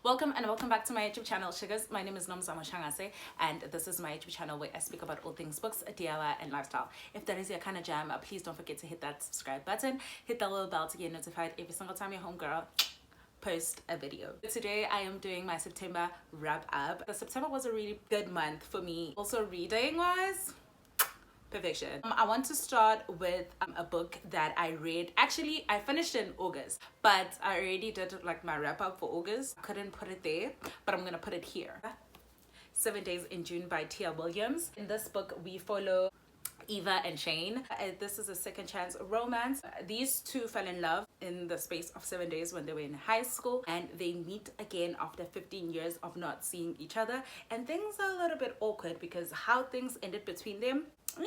Welcome back to my YouTube channel, Sugars. My name is Nomzamo Shangase, and this is my YouTube channel where I speak about all things books, DIY, and lifestyle. If that is your kind of jam, please don't forget to hit that subscribe button, hit that little bell to get notified every single time your homegirl post a video. Today I am doing my September wrap up. September was a really good month for me. Also reading wise, perfection. I want to start with a book that I read. Actually, I finished in August, but I already did like my wrap up for August. Couldn't put it there, but I'm gonna put it here. 7 Days in June by Tia Williams. In this book, we follow Eva and Shane. This is a second chance romance. These two fell in love in the space of 7 days when they were in high school, and they meet again after 15 years of not seeing each other, and things are a little bit awkward because how things ended between them is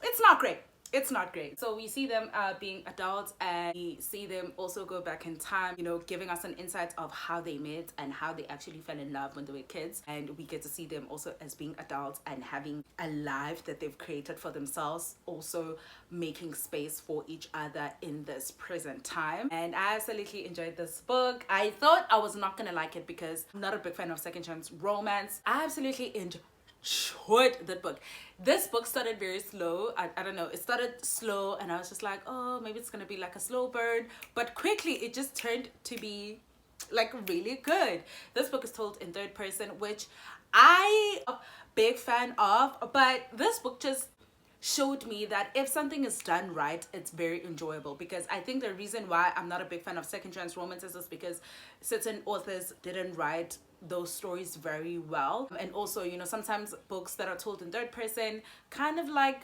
it's not great. It's not great. So we see them being adults, and we see them also go back in time, you know, giving us an insight of how they met and how they actually fell in love when they were kids. And we get to see them also as being adults and having a life that they've created for themselves, also making space for each other in this present time. And I absolutely enjoyed this book. I thought I was not gonna like it because I'm not a big fan of second chance romance. I absolutely enjoyed that book. This book started very slow. I don't know, it started slow, and I was just like, oh, maybe it's gonna be like a slow burn, but quickly it just turned to be like really good. This book is told in third person, which I am a big fan of, but this book just showed me that if something is done right, it's very enjoyable. Because I think the reason why I'm not a big fan of second chance romances is because certain authors didn't write those stories very well. And also, you know, sometimes books that are told in third person kind of like,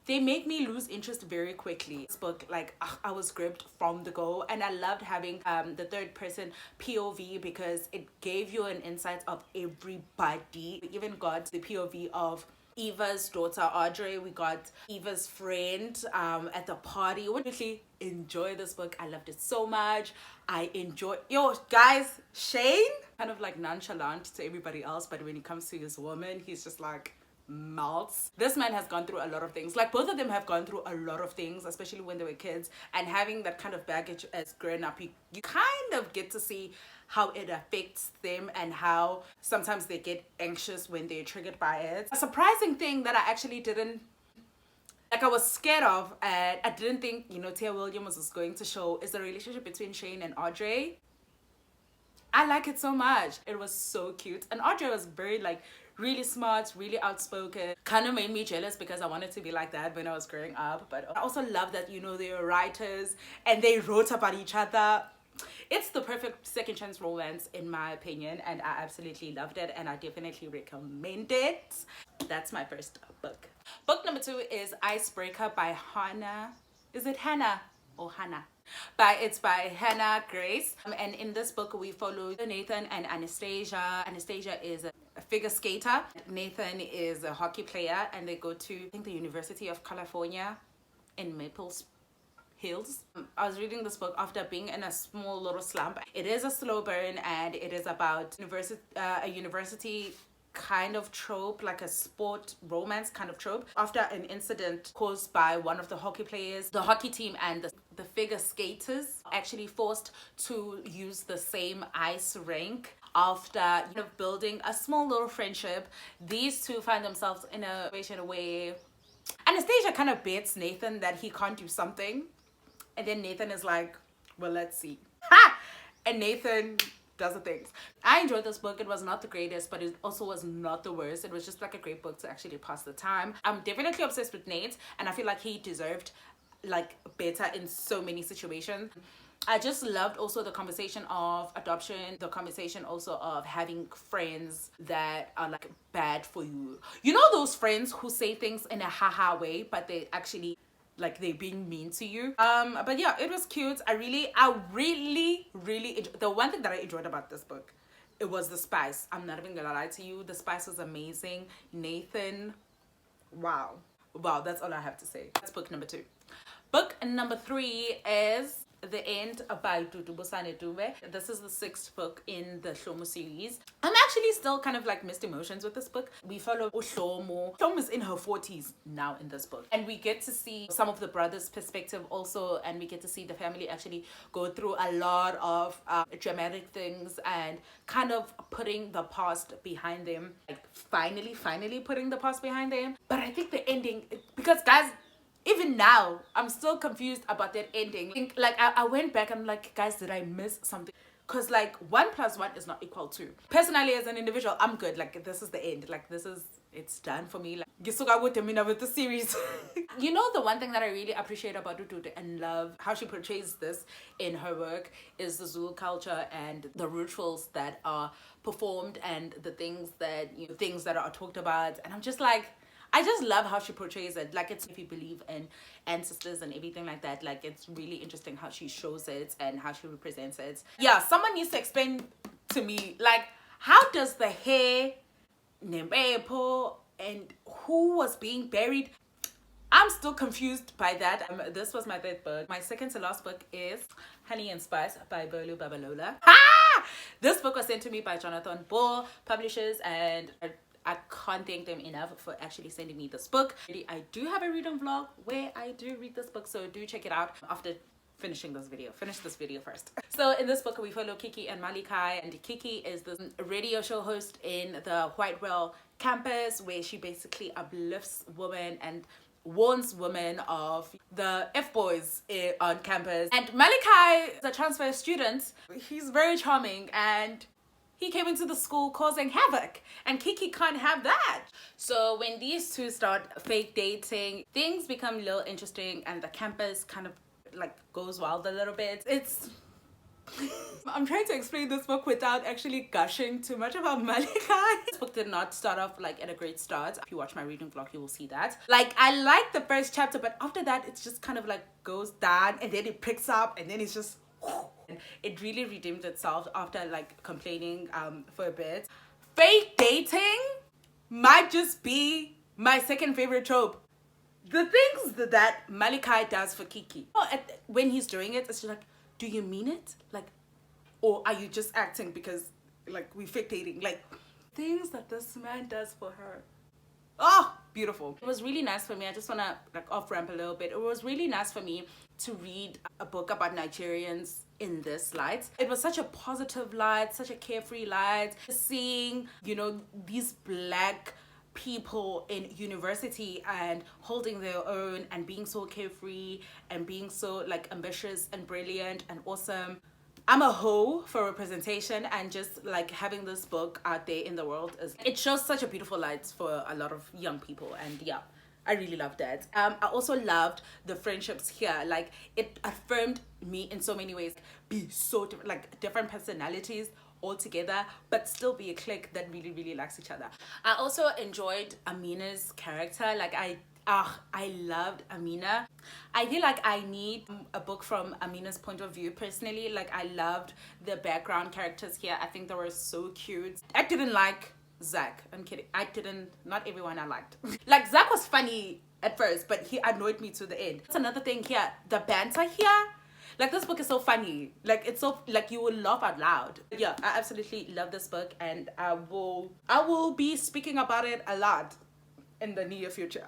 they make me lose interest very quickly. This book, like, I was gripped from the go, and I loved having the third person POV because it gave you an insight of everybody. We even got the POV of Eva's daughter Audrey. We got Eva's friend at the party. I really enjoy this book. I loved it so much. I enjoy, yo guys, Shane, kind of like nonchalant to everybody else, but when it comes to his woman, he's just like melts. This man has gone through a lot of things. Like, both of them have gone through a lot of things, especially when they were kids, and having that kind of baggage as grown up, you kind of get to see how it affects them and how sometimes they get anxious when they're triggered by it. A surprising thing that I actually didn't, like, I was scared of, and I didn't think, you know, Tia Williams was going to show, is the relationship between Shane and Audrey. I like it so much. It was so cute, and Audrey was very like really smart, really outspoken. Kind of made me jealous because I wanted to be like that when I was growing up. But I also love that, you know, they were writers and they wrote about each other. It's the perfect second chance romance in my opinion, and I absolutely loved it, and I definitely recommend it. That's my first book. Book number 2 is Icebreaker by Hannah. Is it Hannah or Hannah? It's by Hannah Grace. And in this book we follow Nathan and Anastasia. Anastasia is a figure skater. Nathan is a hockey player, and they go to, I think, the University of California in Maple Hills. I was reading this book after being in a small little slump. It is a slow burn, and it is about a university kind of trope, like a sport romance kind of trope. After an incident caused by one of the hockey players, the hockey team and the figure skaters actually forced to use the same ice rink. After, you know, building a small little friendship, these two find themselves in a situation where Anastasia kind of bets Nathan that he can't do something, and then Nathan is like, well, let's see. Ha! And Nathan does the things. I enjoyed this book. It was not the greatest, but it also was not the worst. It was just like a great book to actually pass the time. I'm definitely obsessed with Nate, and I feel like he deserved like better in so many situations. I just loved also the conversation of adoption, the conversation also of having friends that are like bad for you. You know, those friends who say things in a haha way, but they actually like they're being mean to you. But yeah, it was cute. I really the one thing that I enjoyed about this book, it was the spice. I'm not even gonna lie to you, the spice was amazing. Nathan, wow, that's all I have to say. That's book number 2. Book number 3 is The End by Dudu Bosane Dube. This is the 6th book in the Shlomo series. I'm actually still kind of like mixed emotions with this book. We follow Shlomo. Shlomo is in her 40s now in this book. And we get to see some of the brothers' perspective also. And we get to see the family actually go through a lot of dramatic things and kind of putting the past behind them. Like finally putting the past behind them. But I think the ending, because guys, even now, I'm still confused about that ending. Like, I went back and I'm like, guys, did I miss something? Because, like, 1 + 1 is not equal to. Personally, as an individual, I'm good. Like, this is the end. Like, it's done for me. Like, with the series. You know, the one thing that I really appreciate about Dudu and love how she portrays this in her work is the Zulu culture and the rituals that are performed and the things that are talked about. And I'm just like, I just love how she portrays it. Like, it's, if you believe in ancestors and everything like that, like, it's really interesting how she shows it and how she represents it. Yeah, someone needs to explain to me, like, how does the hair, Nembepo, and who was being buried? I'm still confused by that. This was my 3rd book. My 2nd to last book is Honey and Spice by Bolu Babalola. This book was sent to me by Jonathan Ball Publishers, and I can't thank them enough for actually sending me this book. I do have a reading vlog where I do read this book, so do check it out after finishing this video. Finish this video first. So in this book we follow Kiki and Malikai, and Kiki is this radio show host in the Whitewell campus where she basically uplifts women and warns women of the F-boys on campus. And Malikai is a transfer student. He's very charming and he came into the school causing havoc, and Kiki can't have that. So when these two start fake dating, things become a little interesting and the campus kind of like goes wild a little bit. I'm trying to explain this book without actually gushing too much about Malikai. This book did not start off like at a great start. If you watch my reading vlog, you will see that. Like, I like the first chapter, but after that, it's just kind of like goes down and then it picks up and then it's just... It really redeemed itself after like complaining for a bit. Fake dating might just be my 2nd favorite trope. The things that Malikai does for Kiki, when he's doing it, it's just like, do you mean it? Like, or are you just acting because like we fake dating? Like, things that this man does for her. Oh, beautiful. It was really nice for me. I just want to like off ramp a little bit. It was really nice for me to read a book about Nigerians in this light. It was such a positive light, such a carefree light. Seeing, you know, these black people in university and holding their own and being so carefree and being so like ambitious and brilliant and awesome. I'm a hoe for representation, and just like having this book out there in the world, it shows such a beautiful light for a lot of young people. And yeah, I really loved that. I also loved the friendships here. Like, it affirmed me in so many ways. Be so different, like different personalities all together, but still be a clique that really likes each other. I also enjoyed Amina's character. Like, I loved Amina. I feel like I need a book from Amina's point of view personally. Like, I loved the background characters here. I think they were so cute. I didn't like Zach. I'm kidding. Not everyone I liked. Like, Zach was funny at first, but he annoyed me to the end. That's another thing here. The banter here. Like, this book is so funny. Like, it's so, like, you will laugh out loud. Yeah, I absolutely love this book, and I will be speaking about it a lot in the near future.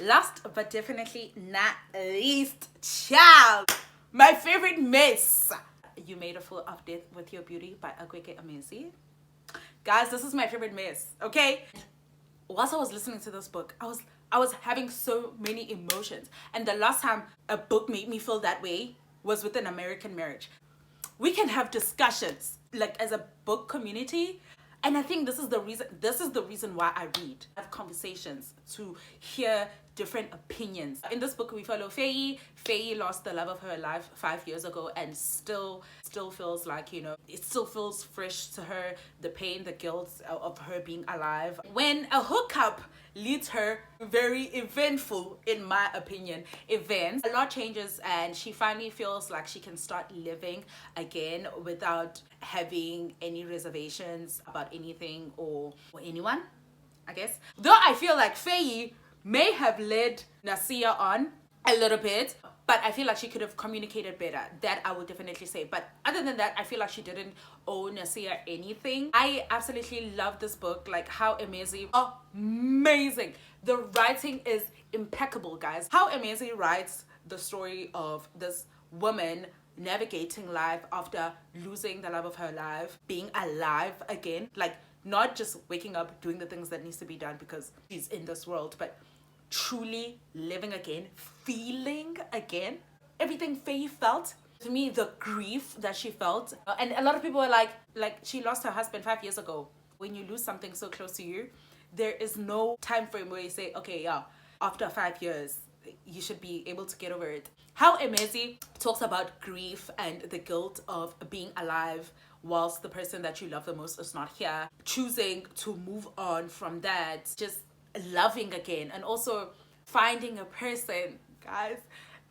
Last but definitely not least, child, my favorite miss. You Made a Fool of Death with Your Beauty by Akweke Amezi. Guys, this is my favorite miss, okay? Whilst I was listening to this book, I was having so many emotions. And the last time a book made me feel that way was with An American Marriage. We can have discussions, like, as a book community. And I think this is the reason why I read. I have conversations to hear different opinions. In this book, we follow Faye. Faye lost the love of her life 5 years ago, and still feels like, you know, it still feels fresh to her, the pain, the guilt of her being alive. When a hookup leads her very eventful, in my opinion, events, a lot changes, and she finally feels like she can start living again without having any reservations about anything or anyone, I guess. Though I feel like Faye may have led Nasia on a little bit, but I feel like she could have communicated better. That I would definitely say. But other than that, I feel like she didn't owe Nasir anything. I absolutely love this book. Like, how amazing. The writing is impeccable, guys. How amazing writes the story of this woman navigating life after losing the love of her life, being alive again. Like, not just waking up, doing the things that needs to be done because she's in this world, but truly living again, feeling again. Everything Faye felt, to me, the grief that she felt. And a lot of people are like she lost her husband 5 years ago. When you lose something so close to you, there is no time frame where you say, okay, yeah, after 5 years, you should be able to get over it. How amazing talks about grief and the guilt of being alive whilst the person that you love the most is not here, choosing to move on from that, just loving again, and also finding a person. Guys,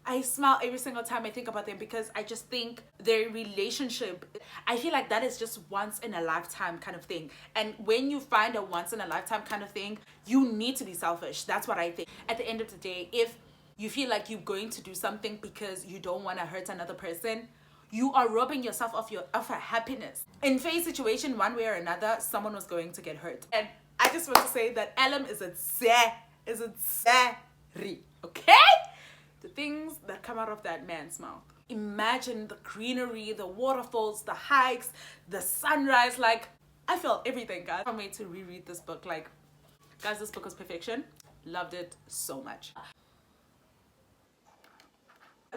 I smile every single time I think about them because I just think their relationship, I feel like that is just once in a lifetime kind of thing. And when you find a once in a lifetime kind of thing, you need to be selfish. That's what I think. At the end of the day, if you feel like you're going to do something because you don't want to hurt another person, you are robbing yourself of her happiness. In Faye's situation, one way or another, someone was going to get hurt. And I just want to say that Elam is a tseri, okay? The things that come out of that man's mouth. Imagine the greenery, the waterfalls, the hikes, the sunrise. Like, I felt everything, guys. I can't wait to reread this book. Like, guys, this book was perfection. Loved it so much.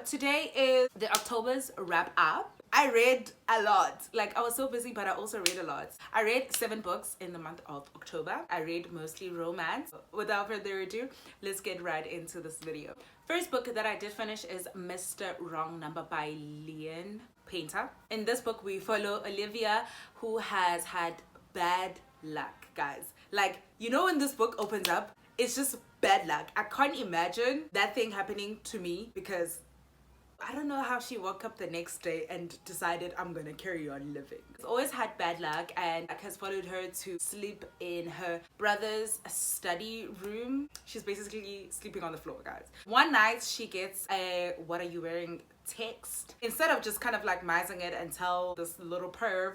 Today is the October's wrap up. I read a lot. Like, I was so busy, but I also read a lot. I read 7 books in the month of October. I read mostly romance. Without further ado, let's get right into this video. First book that I did finish is Mr. Wrong Number by Leon Painter. In this book, we follow Olivia, who has had bad luck, guys. Like, you know, when this book opens up, it's just bad luck. I can't imagine that thing happening to me because I don't know how she woke up the next day and decided, I'm gonna carry on living. She's always had bad luck, and it has followed her to sleep in her brother's study room. She's basically sleeping on the floor, guys. One night she gets a "what are you wearing" text. Instead of just kind of like mising it and tell this little perv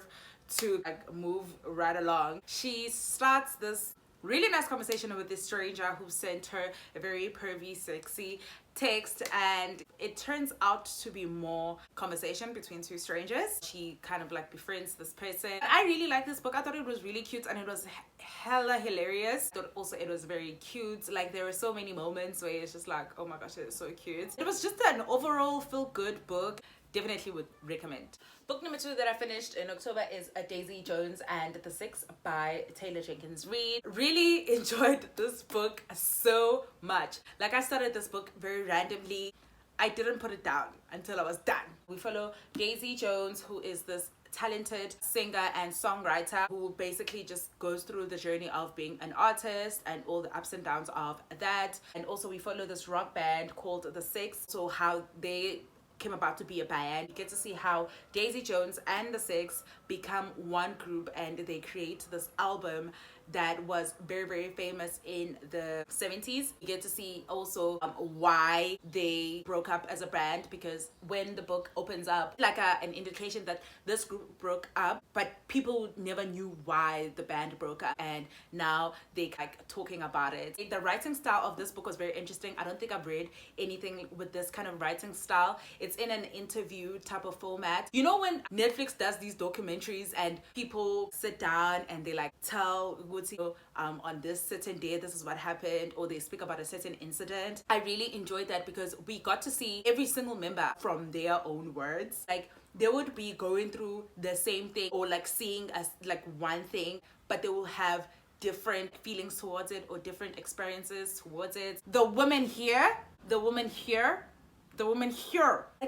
to like move right along, she starts this really nice conversation with this stranger who sent her a very pervy, sexy text, and it turns out to be more conversation between two strangers. She kind of like befriends this person. I really like this book. I thought it was really cute and it was hella hilarious. I thought also it was very cute. Like, there were so many moments where it's just like, oh my gosh, it's so cute. It was just an overall feel-good book. Definitely would recommend. Book number 2 that I finished in October is A Daisy Jones and the Six by Taylor Jenkins Reid. Really enjoyed this book so much. Like, I started this book very randomly. I didn't put it down until I was done. We follow Daisy Jones, who is this talented singer and songwriter who basically just goes through the journey of being an artist and all the ups and downs of that. And also we follow this rock band called The Six, so how they came about to be a band. You get to see how Daisy Jones and The Six become one group and they create this album that was very, very famous in the 70s. You get to see also why they broke up as a band, because when the book opens up, like an indication that this group broke up, but people never knew why the band broke up, and now they like talking about it. The writing style of this book was very interesting. I don't think I've read anything with this kind of writing style. It's in an interview type of format. You know when Netflix does these documentaries and people sit down and they like tell on this certain day this is what happened, or they speak about a certain incident. I really enjoyed that because we got to see every single member from their own words. Like, they would be going through the same thing or like seeing as like one thing, but they will have different feelings towards it or different experiences towards it. The woman here, like,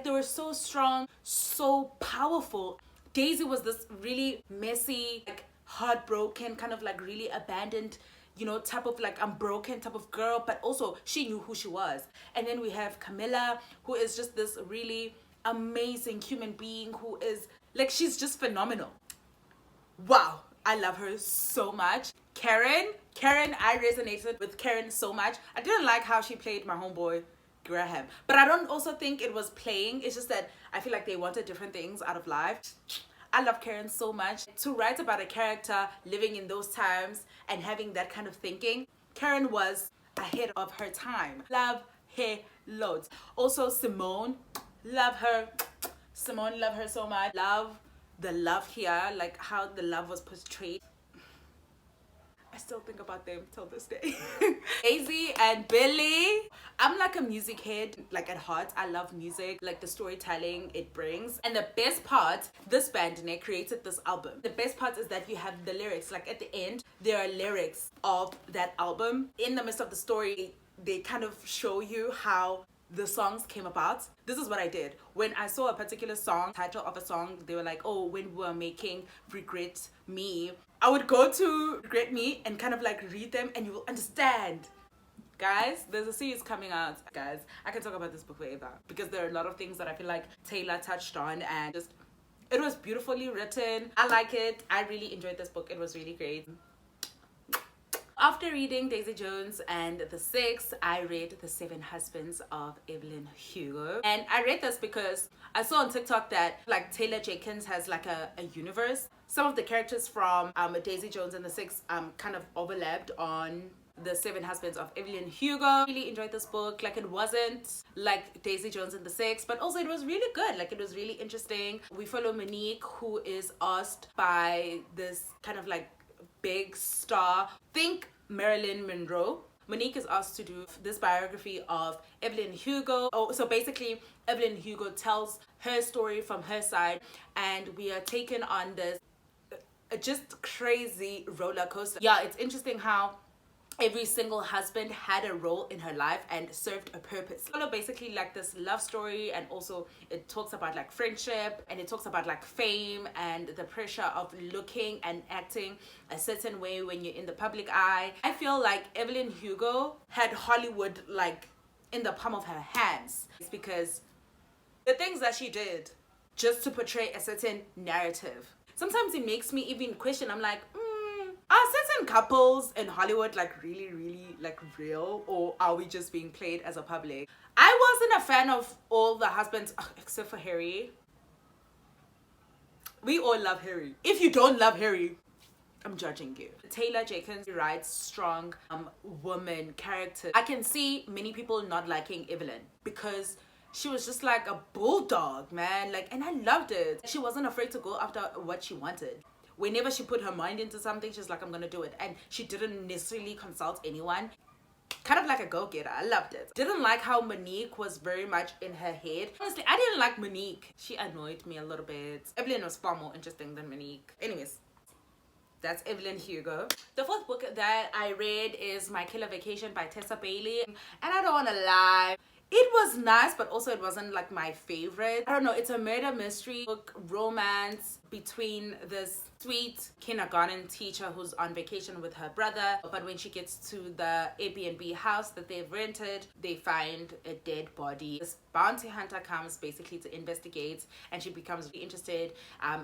they were so strong, so powerful. Daisy was this really messy, like heartbroken, kind of like really abandoned, you know, type of like I'm broken type of girl, but also she knew who she was. And then we have Camilla, who is just this really amazing human being who is like, she's just phenomenal. Wow, I love her so much. Karen, I resonated with Karen so much. I didn't like how she played my homeboy Graham. But I don't also think it was playing. It's just that I feel like they wanted different things out of life. I love Karen so much. To write about a character living in those times and having that kind of thinking, Karen was ahead of her time. Love her loads. Also Simone, love her. Simone, love her so much. Love the love here, like how the love was portrayed. I still think about them till this day. Daisy and Billy. I'm like a music head, like at heart. I love music, like the storytelling it brings. And the best part, this band created this album. The best part is that you have the lyrics. Like at the end, there are lyrics of that album. In the midst of the story, they kind of show you how the songs came about. This is what I did. When I saw a particular song, title of a song, they were like, oh, when we were making Regret Me, I would go to Regret Me and kind of like read them and you will understand. Guys, there's a series coming out. Guys, I can talk about this book forever because there are a lot of things that I feel like Taylor touched on and just, it was beautifully written. I like it. I really enjoyed this book. It was really great. After reading Daisy Jones and the Six, I read The Seven Husbands of Evelyn Hugo. And I read this because I saw on TikTok that like Taylor Jenkins has like a universe. Some of the characters from Daisy Jones and the Six kind of overlapped on The Seven Husbands of Evelyn Hugo. Really enjoyed this book. Like it wasn't like Daisy Jones and the Six, but also it was really good. Like it was really interesting. We follow Monique, who is asked by this kind of like big star, think Marilyn Monroe. Monique is asked to do this biography of Evelyn Hugo. Oh, so basically Evelyn Hugo tells her story from her side and we are taken on this just crazy roller coaster. Yeah, it's interesting how every single husband had a role in her life and served a purpose. So basically like this love story, and also it talks about like friendship, and it talks about like fame and the pressure of looking and acting a certain way when you're in the public eye. I feel like Evelyn Hugo had Hollywood like in the palm of her hands. It's because the things that she did just to portray a certain narrative. Sometimes it makes me even question, I'm like, are certain couples in Hollywood like really like real, or are we just being played as a public? I wasn't a fan of all the husbands except for Harry. We all love Harry. If you don't love Harry, I'm judging you. Taylor Jenkins writes strong woman characters. I can see many people not liking Evelyn because she was just like a bulldog, man. Like, and I loved it. She wasn't afraid to go after what she wanted. Whenever she put her mind into something, she's like, I'm gonna do it. And she didn't necessarily consult anyone. Kind of like a go-getter. I loved it. Didn't like how Monique was very much in her head. Honestly, I didn't like Monique. She annoyed me a little bit. Evelyn was far more interesting than Monique. Anyways, that's Evelyn Hugo. The fourth book that I read is My Killer Vacation by Tessa Bailey. And I don't wanna lie, it was nice, but also it wasn't like my favorite. I don't know, it's a murder mystery book, romance between this sweet kindergarten teacher who's on vacation with her brother, but when she gets to the Airbnb house that they've rented, they find a dead body. This bounty hunter comes basically to investigate, and she becomes really interested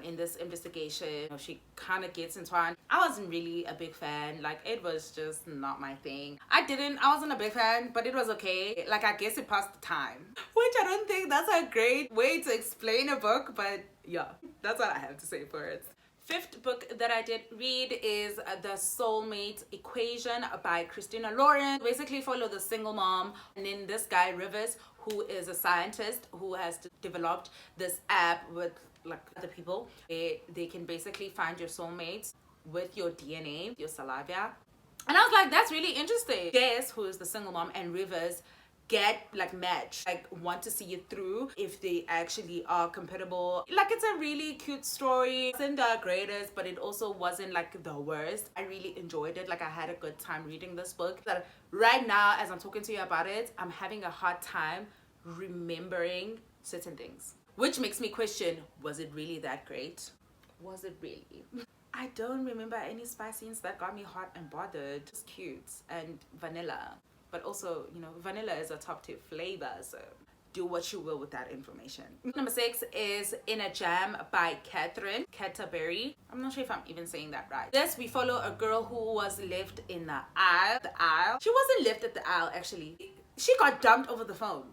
in this investigation. You know, she kind of gets entwined. I wasn't really a big fan. Like, it was just not my thing. I wasn't a big fan, but it was okay. Like, I guess it passed the time, which I don't think that's a great way to explain a book, but yeah, that's what I have to say for it. Fifth book that I did read is The Soulmate Equation by Christina Lauren. Basically follow the single mom and then this guy Rivers, who is a scientist who has developed this app with like other people. They can basically find your soulmate with your DNA, your saliva. And I was like, that's really interesting. Jess, who is the single mom, and Rivers get like match, like want to see you through if they actually are compatible. Like, it's a really cute story. It wasn't the greatest, but it also wasn't like the worst. I really enjoyed it. Like, I had a good time reading this book. But right now, as I'm talking to you about it, I'm having a hard time remembering certain things, which makes me question, was it really that great? Was it really? I don't remember any spice scenes that got me hot and bothered. Just cute and vanilla. But also, you know, vanilla is a top tier flavor, so do what you will with that information. Number 6 is In a Jam by Catherine Canterbury. I'm not sure if I'm even saying that right. This, we follow a girl who was left in the aisle. She wasn't left at the aisle, actually. she got dumped over the phone.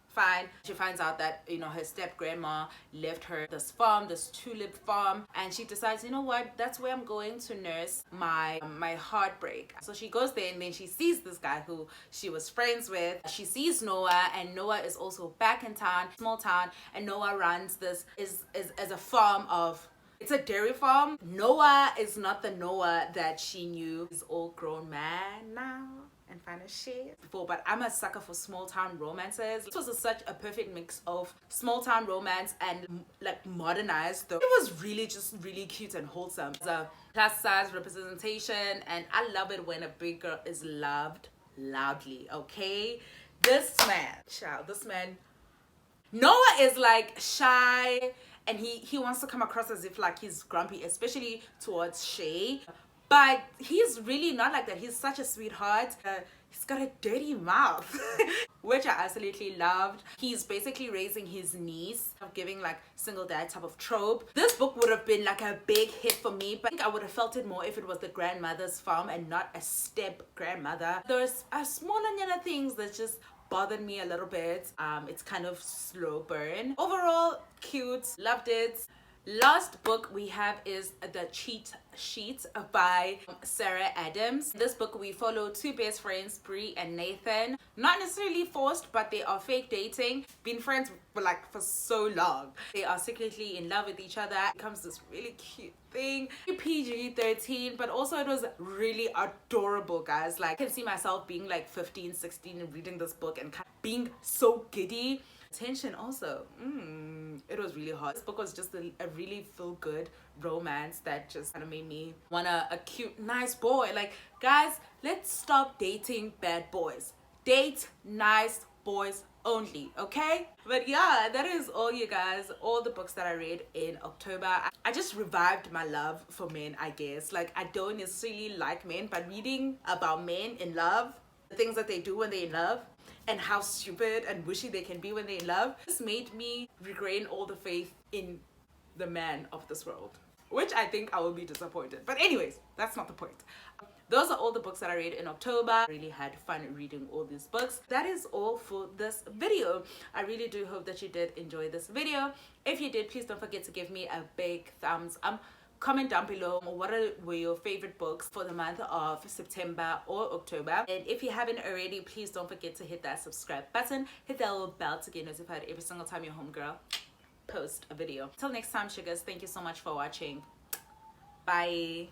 Fine. She finds out that, you know, her step grandma left her this farm, this tulip farm, and she decides, you know what, that's where I'm going to nurse my heartbreak. So she goes there, and then she sees this guy who she was friends with. She sees Noah, and Noah is also back in town, small town, and Noah runs this is a farm of, it's a dairy farm. Noah is not the Noah that she knew. He's all grown man now and fine as shit before, but I'm a sucker for small town romances. This was such a perfect mix of small town romance and like modernized. It was really just really cute and wholesome. It's a plus size representation, and I love it when a big girl is loved loudly. Okay, this man, Noah is like shy, and he wants to come across as if like he's grumpy, especially towards Shay. But he's really not like that. He's such a sweetheart. He's got a dirty mouth, which I absolutely loved. He's basically raising his niece, giving like single dad type of trope. This book would have been like a big hit for me, but I think I would have felt it more if it was the grandmother's farm and not a step grandmother. There's smaller things that just bothered me a little bit. It's kind of slow burn. Overall, cute, loved it. Last book we have is The Cheat Sheet by Sarah Adams. In this book we follow two best friends, Bree and Nathan. Not necessarily forced, but they are fake dating. Been friends for so long. They are secretly in love with each other. It becomes this really cute thing. PG-13, but also it was really adorable, guys. Like, I can see myself being like 15, 16 and reading this book and being so giddy. Tension also, it was really hot. This book was just a really feel-good romance that just kind of made me want a cute, nice boy. Like, guys, let's stop dating bad boys. Date nice boys only, okay? But yeah, that is all, you guys. All the books that I read in October. I just revived my love for men, I guess. Like, I don't necessarily like men, but reading about men in love, the things that they do when they're in love, and how stupid and wishy they can be when they're in love, this made me regain all the faith in the man of this world, which I think I will be disappointed. But anyways, that's not the point. Those are all the books that I read in October. I really had fun reading all these books. That is all for this video. I really do hope that you did enjoy this video. If you did, please don't forget to give me a big thumbs up. Comment down below what were your favorite books for the month of September or October. And if you haven't already, please don't forget to hit that subscribe button. Hit that little bell to get notified every single time your homegirl posts a video. Till next time, sugars, thank you so much for watching. Bye.